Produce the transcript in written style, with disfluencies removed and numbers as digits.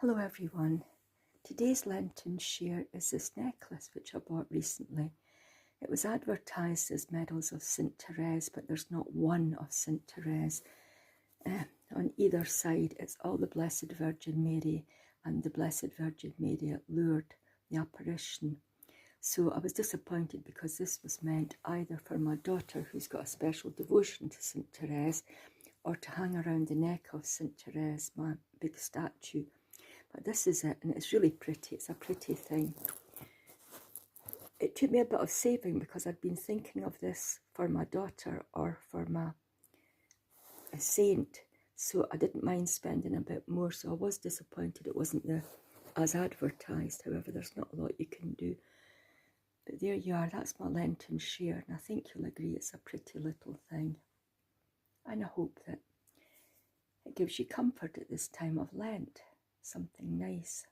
Hello everyone. Today's Lenten share is this necklace which I bought recently. It was advertised as Medals of St. Therese, but there's not one of St. Therese. On either side, it's all the Blessed Virgin Mary and the Blessed Virgin Mary at Lourdes, the apparition. So I was disappointed because this was meant either for my daughter, who's got a special devotion to St. Therese, or to hang around the neck of St. Therese, my big statue. But this is it, and it's really pretty. It's a pretty thing. It took me a bit of saving because I'd been thinking of this for my daughter or for a saint, so I didn't mind spending a bit more. So I was disappointed it wasn't as advertised. However, there's not a lot you can do. But there you are. That's my Lenten share, and I think you'll agree it's a pretty little thing. And I hope that it gives you comfort at this time of Lent. Something nice.